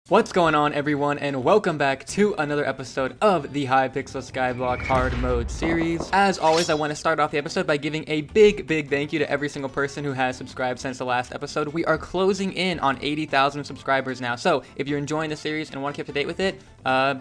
What's going on, everyone, and welcome back to another episode of the Hypixel Skyblock Hard Mode series. As always, I want to start off the episode by giving a big thank you to every single person who has subscribed since the last episode. We are closing in on 80,000 subscribers now, so if you're enjoying the series and want to keep up to date with it,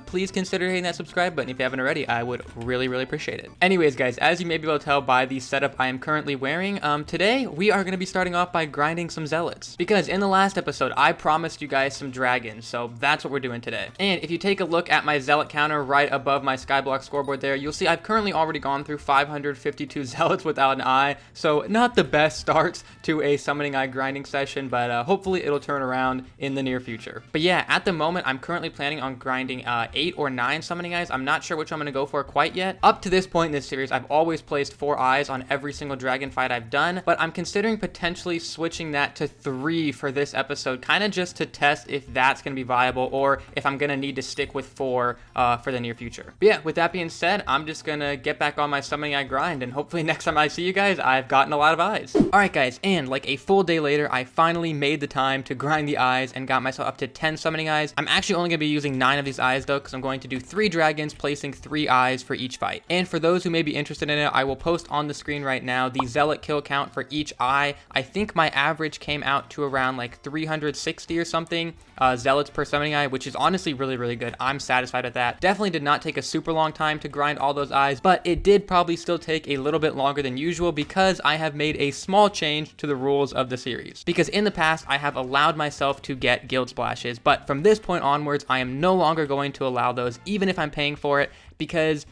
please consider hitting that subscribe button if you haven't already. I would really appreciate it. Anyways, guys, as you may be able to tell by the setup I am currently wearing, today we are going to be starting off by grinding some zealots, because in the last episode I promised you guys some dragons, so that's what we're doing today. And if you take a look at my zealot counter right above my Skyblock scoreboard there, you'll see I've currently already gone through 552 zealots without an eye, so not the best starts to a summoning eye grinding session, but hopefully it'll turn around in the near future. But yeah, at the moment I'm currently planning on grinding 8 or 9 summoning eyes. I'm not sure which I'm going to go for quite yet. Up to this point in this series, I've always placed 4 eyes on every single dragon fight I've done, but I'm considering potentially switching that to 3 for this episode, kind of just to test if that's going to be viable or if I'm going to need to stick with 4 for the near future. But yeah, with that being said, I'm just going to get back on my summoning eye grind, and hopefully next time I see you guys, I've gotten a lot of eyes. Alright guys, and like a full day later, I finally made the time to grind the eyes and got myself up to 10 summoning eyes. I'm actually only going to be using 9 of these eyes though, because I'm going to do 3 dragons, placing 3 eyes for each fight. And for those who may be interested in it, I will post on the screen right now the zealot kill count for each eye. I think my average came out to around like 360 or something zealots per summoning eye, which is honestly really good. I'm satisfied with that. Definitely did not take a super long time to grind all those eyes, but it did probably still take a little bit longer than usual because I have made a small change to the rules of the series. Because in the past, I have allowed myself to get guild splashes, but from this point onwards, I am no longer going to allow those, even if I'm paying for it, because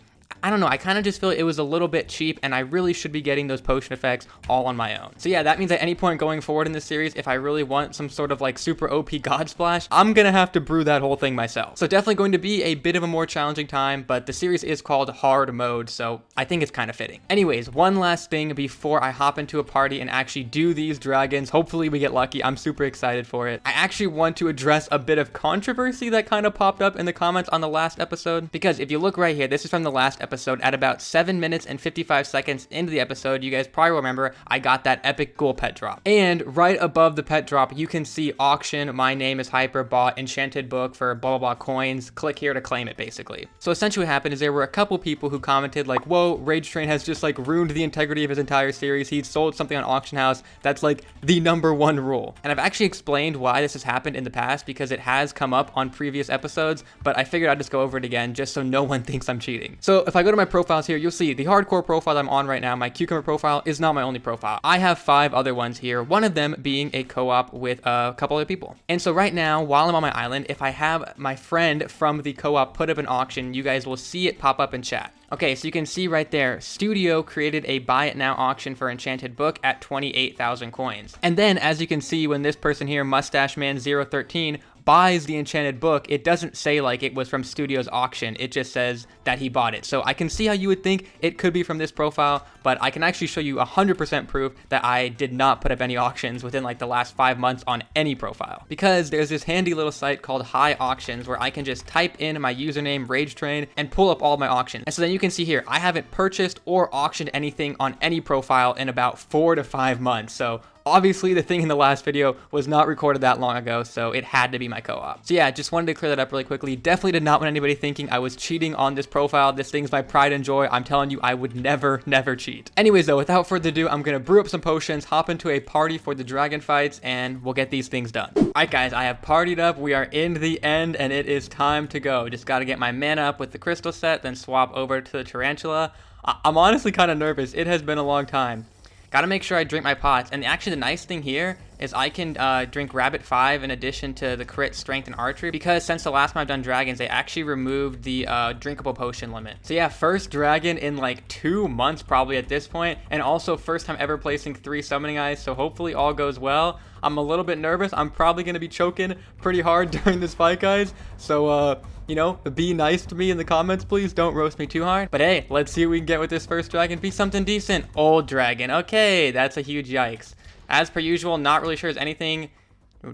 I don't know, I kind of just feel it was a little bit cheap and I really should be getting those potion effects all on my own. So yeah, that means at any point going forward in this series, if I really want some sort of like super OP God Splash, I'm gonna have to brew that whole thing myself. So definitely going to be a bit of a more challenging time, but the series is called Hard Mode, so I think it's kind of fitting. Anyways, one last thing before I hop into a party and actually do these dragons. Hopefully we get lucky. I'm super excited for it. I actually want to address a bit of controversy that kind of popped up in the comments on the last episode, because if you look right here, this is from the last episode. At about 7 minutes and 55 seconds into the episode, you guys probably remember I got that epic ghoul pet drop. And right above the pet drop, you can see auction, my name is Hyper, bought enchanted book for blah blah coins. Click here to claim it, basically. So essentially what happened is there were a couple people who commented like, whoa, Rage Train has just like ruined the integrity of his entire series. He sold something on Auction House. That's like the #1 rule. And I've actually explained why this has happened in the past because it has come up on previous episodes, but I figured I'd just go over it again just so no one thinks I'm cheating. So if I go to my profiles here, you'll see the hardcore profile I'm on right now, my cucumber profile, is not my only profile. I have 5 other ones here, one of them being a co-op with a couple other people. And so right now, while I'm on my island, if I have my friend from the co-op put up an auction, you guys will see it pop up in chat. Okay, so you can see right there, Studio created a buy it now auction for enchanted book at 28,000 coins. And then as you can see, when this person here, Mustache Man 013, buys the enchanted book, it doesn't say like it was from Studio's auction, it just says that he bought it. So I can see how you would think it could be from this profile, but I can actually show you 100% proof that I did not put up any auctions within like the last 5 months on any profile. Because there's this handy little site called High Auctions where I can just type in my username Rage Train and pull up all my auctions. And so then you can see here, I haven't purchased or auctioned anything on any profile in about 4 to 5 months. So obviously, the thing in the last video was not recorded that long ago, so it had to be my co-op. So yeah, just wanted to clear that up really quickly. Definitely did not want anybody thinking I was cheating on this profile. This thing's my pride and joy. I'm telling you, I would never cheat. Anyways though, without further ado, I'm gonna brew up some potions, hop into a party for the dragon fights, and we'll get these things done. Alright guys, I have partied up. We are in the end, and it is time to go. Just gotta get my mana up with the crystal set, then swap over to the tarantula. I'm honestly kind of nervous. It has been a long time. Gotta make sure I drink my pots. And actually the nice thing here is I can drink Rabbit 5 in addition to the crit, strength, and archery, because since the last time I've done dragons, they actually removed the drinkable potion limit. So yeah, first dragon in like 2 months probably at this point, and also first time ever placing 3 summoning eyes, so hopefully all goes well. I'm a little bit nervous. I'm probably going to be choking pretty hard during this fight, guys, so you know, be nice to me in the comments, please. Don't roast me too hard. But hey, let's see what we can get with this first dragon. Be something decent. Old dragon. Okay, that's a huge yikes. As per usual, not really sure there's anything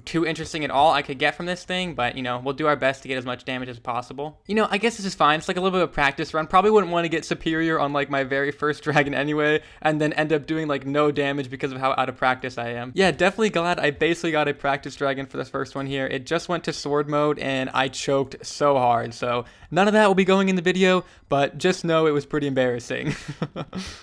too interesting at all I could get from this thing, but, you know, we'll do our best to get as much damage as possible. You know, I guess this is fine. It's like a little bit of a practice run. Probably wouldn't want to get superior on, like, my very first dragon anyway, and then end up doing, like, no damage because of how out of practice I am. Yeah, definitely glad I basically got a practice dragon for this first one here. It just went to sword mode, and I choked so hard, so none of that will be going in the video, but just know it was pretty embarrassing.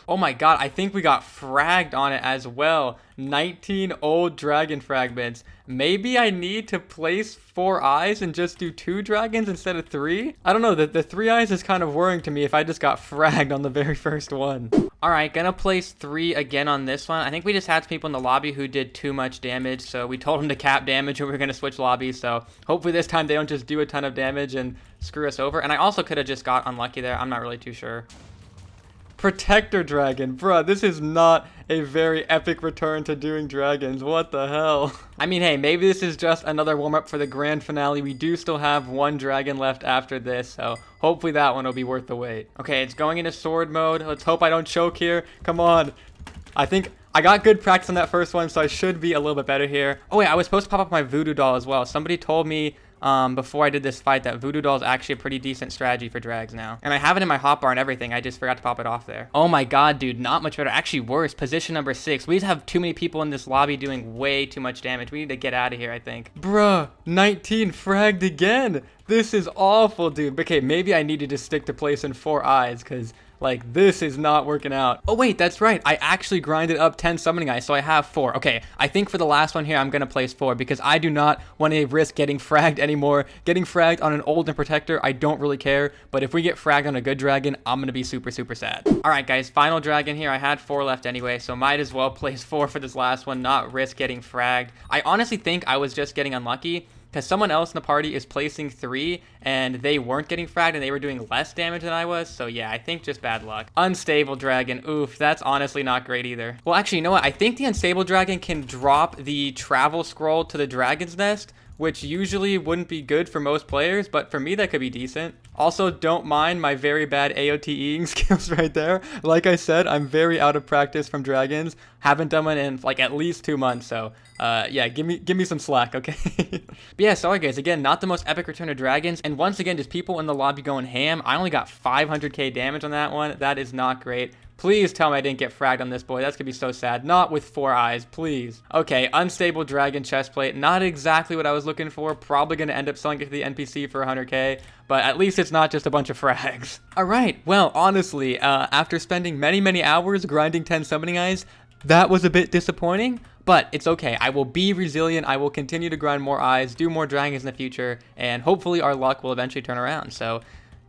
Oh my god, I think we got fragged on it as well. 19 old dragon fragments. Maybe I need to place 4 eyes and just do 2 dragons instead of 3? I don't know, the 3 eyes is kind of worrying to me if I just got fragged on the very first one. Alright, gonna place 3 again on this one. I think we just had some people in the lobby who did too much damage, so we told them to cap damage and we were gonna switch lobbies, so hopefully this time they don't just do a ton of damage and screw us over. And I also could have just got unlucky there, I'm not really too sure. Protector dragon, bruh, this is not a very epic return to doing dragons. What the hell? I mean, hey, maybe this is just another warm-up for the grand finale. We do still have 1 dragon left after this, so hopefully that one will be worth the wait. Okay, it's going into sword mode. Let's hope I don't choke here. Come on. I think I got good practice on that first one, so I should be a little bit better here. Oh wait, I was supposed to pop up my voodoo doll as well. Somebody told me before I did this fight that voodoo doll is actually a pretty decent strategy for drags now. And I have it in my hotbar and everything. I just forgot to pop it off there. Oh my god, dude, not much better. Actually worse. Position number 6. We just have too many people in this lobby doing way too much damage. We need to get out of here, I think. Bruh, 19 fragged again. This is awful, dude. Okay, maybe I needed to stick to placing 4 eyes because, like, this is not working out. Oh, wait, that's right. I actually grinded up 10 summoning eyes, so I have 4. Okay, I think for the last one here, I'm going to place 4 because I do not want to risk getting fragged anymore. Getting fragged on an Olden Protector, I don't really care, but if we get fragged on a good dragon, I'm going to be super, super sad. All right, guys, final dragon here. I had 4 left anyway, so might as well place 4 for this last one, not risk getting fragged. I honestly think I was just getting unlucky, because someone else in the party is placing 3 and they weren't getting fragged and they were doing less damage than I was. So yeah, I think just bad luck. Unstable dragon. Oof, that's honestly not great either. Well, actually, you know what? I think the unstable dragon can drop the travel scroll to the dragon's nest, which usually wouldn't be good for most players, but for me that could be decent. Also, don't mind my very bad AOTEing skills right there. Like I said, I'm very out of practice from dragons. Haven't done one in like at least 2 months, so yeah, give me some slack, okay? But yeah, sorry guys, again, not the most epic return of dragons, and once again, just people in the lobby going ham. I only got 500k damage on that one. That is not great. Please tell me I didn't get fragged on this boy. That's gonna be so sad. Not with 4 eyes, please. Okay, unstable dragon chestplate. Not exactly what I was looking for. Probably gonna end up selling it to the NPC for 100k, but at least it's not just a bunch of frags. All right, well, honestly, after spending many, many hours grinding 10 summoning eyes, that was a bit disappointing, but it's okay. I will be resilient. I will continue to grind more eyes, do more dragons in the future, and hopefully our luck will eventually turn around. So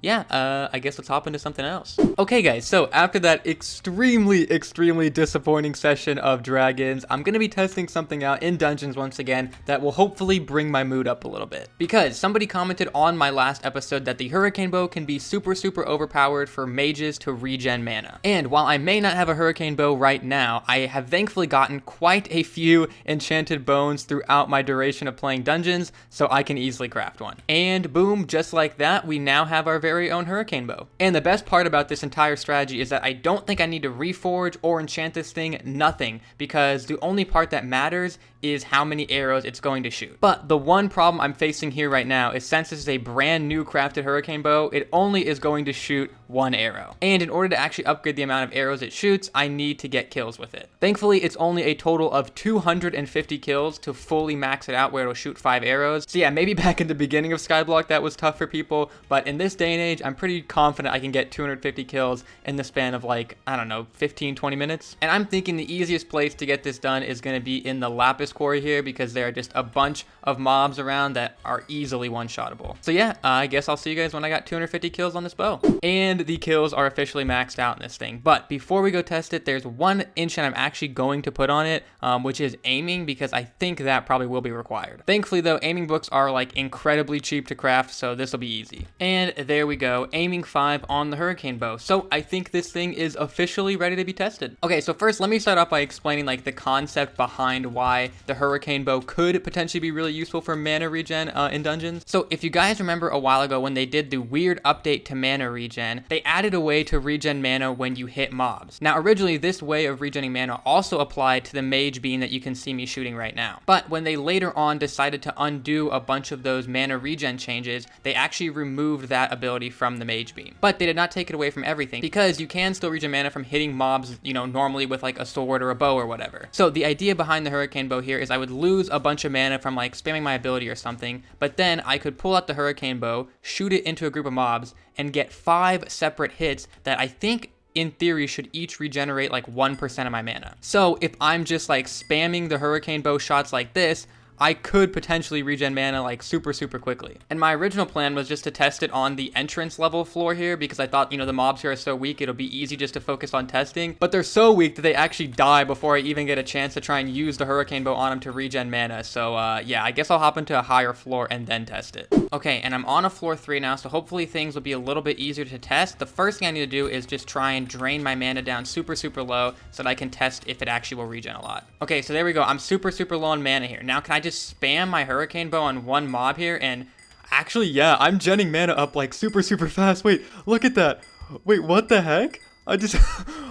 yeah, I guess let's hop into something else. Okay, guys, so after that extremely disappointing session of dragons, I'm going to be testing something out in dungeons once again that will hopefully bring my mood up a little bit. Because somebody commented on my last episode that the Hurricane Bow can be super overpowered for mages to regen mana. And while I may not have a Hurricane Bow right now, I have thankfully gotten quite a few enchanted bones throughout my duration of playing dungeons, so I can easily craft one. And boom, just like that, we now have our very own Hurricane Bow. And the best part about this entire strategy is that I don't think I need to reforge or enchant this thing, nothing, because the only part that matters is how many arrows it's going to shoot. But the one problem I'm facing here right now is since this is a brand new crafted Hurricane Bow, it only is going to shoot 1 arrow. And in order to actually upgrade the amount of arrows it shoots, I need to get kills with it. Thankfully, it's only a total of 250 kills to fully max it out where it'll shoot 5 arrows. So yeah, maybe back in the beginning of Skyblock that was tough for people, but in this day and age, I'm pretty confident I can get 250 kills in the span of like, I don't know, 15-20 minutes. And I'm thinking the easiest place to get this done is going to be in the Lapis Quarry here because there are just a bunch of mobs around that are easily one-shottable. So yeah, I guess I'll see you guys when I got 250 kills on this bow. And the kills are officially maxed out in this thing. But before we go test it, there's one enchant I'm actually going to put on it, which is aiming, because I think that probably will be required. Thankfully though, aiming books are like incredibly cheap to craft, so this will be easy. And there we go, aiming 5 on the Hurricane Bow. So I think this thing is officially ready to be tested. Okay, so first let me start off by explaining like the concept behind why the Hurricane Bow could potentially be really useful for mana regen in dungeons. So if you guys remember a while ago when they did the weird update to mana regen, they added a way to regen mana when you hit mobs. Now originally this way of regenning mana also applied to the mage beam that you can see me shooting right now. But when they later on decided to undo a bunch of those mana regen changes, they actually removed that ability from the mage beam. But they did not take it away from everything, because you can still regen mana from hitting mobs, you know, normally with like a sword or a bow or whatever. So the idea behind the Hurricane Bow here is I would lose a bunch of mana from like spamming my ability or something, but then I could pull out the Hurricane Bow, shoot it into a group of mobs, and get 5 separate hits that I think in theory should each regenerate like 1% of my mana. So if I'm just like spamming the Hurricane Bow shots like this, I could potentially regen mana like super quickly. And my original plan was just to test it on the entrance level floor here, because I thought, you know, the mobs here are so weak, it'll be easy just to focus on testing. But they're so weak that they actually die before I even get a chance to try and use the Hurricane Bow on them to regen mana. So yeah, I guess I'll hop into a higher floor and then test it. Okay, and I'm on a floor 3 now, so hopefully things will be a little bit easier to test. The first thing I need to do is just try and drain my mana down super low so that I can test if it actually will regen a lot. Okay, so there we go. I'm super low on mana here. Now can I just spam my Hurricane Bow on one mob here? And actually, yeah, I'm genning mana up like super fast. Wait, look at that. Wait, what the heck? I just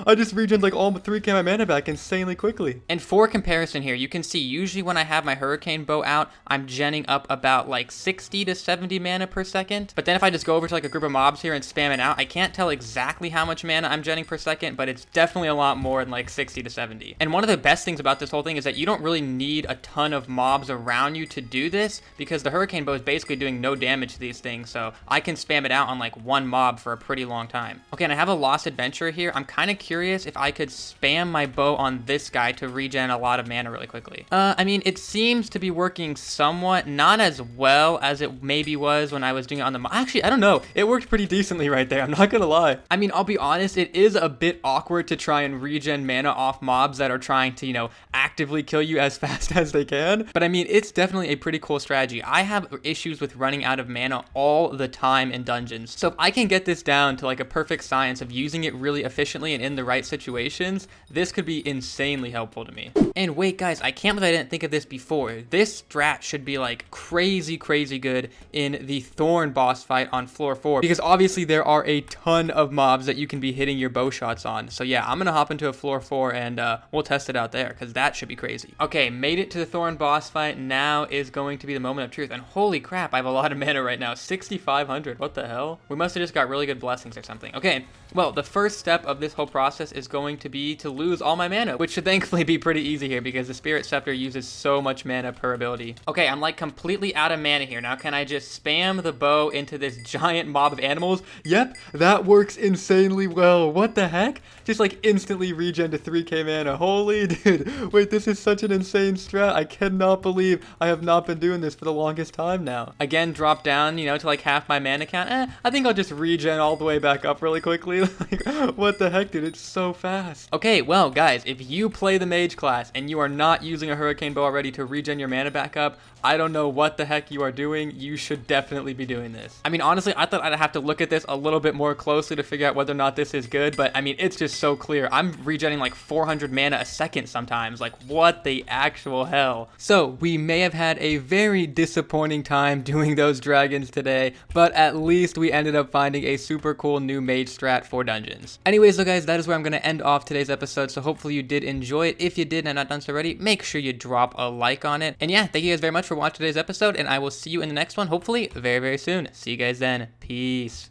regened like all 3k my mana back insanely quickly. And for comparison here, you can see usually when I have my Hurricane Bow out, I'm genning up about like 60 to 70 mana per second. But then if I just go over to like a group of mobs here and spam it out, I can't tell exactly how much mana I'm genning per second, but it's definitely a lot more than like 60 to 70. And one of the best things about this whole thing is that you don't really need a ton of mobs around you to do this, because the Hurricane Bow is basically doing no damage to these things, so I can spam it out on like one mob for a pretty long time. Okay, and I have a Lost Adventure here. I'm kind of curious if I could spam my bow on this guy to regen a lot of mana really quickly. I mean, it seems to be working somewhat, not as well as it maybe was when I was doing it on the actually, I don't know. It worked pretty decently right there. I'm not gonna lie. I mean, I'll be honest, it is a bit awkward to try and regen mana off mobs that are trying to, you know, actively kill you as fast as they can. But I mean, it's definitely a pretty cool strategy. I have issues with running out of mana all the time in dungeons. So if I can get this down to like a perfect science of using it really efficiently and in the right situations, this could be insanely helpful to me. And wait guys, I can't believe I didn't think of this before. This strat should be like crazy good in the Thorn boss fight on floor 4, because obviously there are a ton of mobs that you can be hitting your bow shots on. So yeah, I'm gonna hop into a floor 4 and we'll test it out there, because that should be crazy. Okay, made it to the Thorn boss fight. Now is going to be the moment of truth, and holy crap, I have a lot of mana right now. 6,500. What the hell? We must have just got really good blessings or something. Okay, well, the first step of this whole process is going to be to lose all my mana, which should thankfully be pretty easy here because the Spirit Scepter uses so much mana per ability. Okay, I'm like completely out of mana here. Now can I just spam the bow into this giant mob of animals? Yep, that works insanely well. What the heck? Just like instantly regen to 3k mana. Holy dude. Wait, this is such an insane strat. I cannot believe I have not been doing this for the longest time now. Again, drop down, you know, to like half my mana count. I think I'll just regen all the way back up really quickly. Like, what the heck, dude? It's so fast. Okay, well, guys, if you play the mage class and you are not using a Hurricane Bow already to regen your mana back up, I don't know what the heck you are doing. You should definitely be doing this. I mean, honestly, I thought I'd have to look at this a little bit more closely to figure out whether or not this is good, but I mean, it's just so clear. I'm regenning like 400 mana a second sometimes. Like, what the actual hell? So, we may have had a very disappointing time doing those dragons today, but at least we ended up finding a super cool new mage strat for dungeons. Anyways, so guys, that is where I'm going to end off today's episode, so hopefully you did enjoy it. If you did and not done so already, make sure you drop a like on it. And yeah, thank you guys very much for watching today's episode, and I will see you in the next one, hopefully very soon. See you guys then. Peace.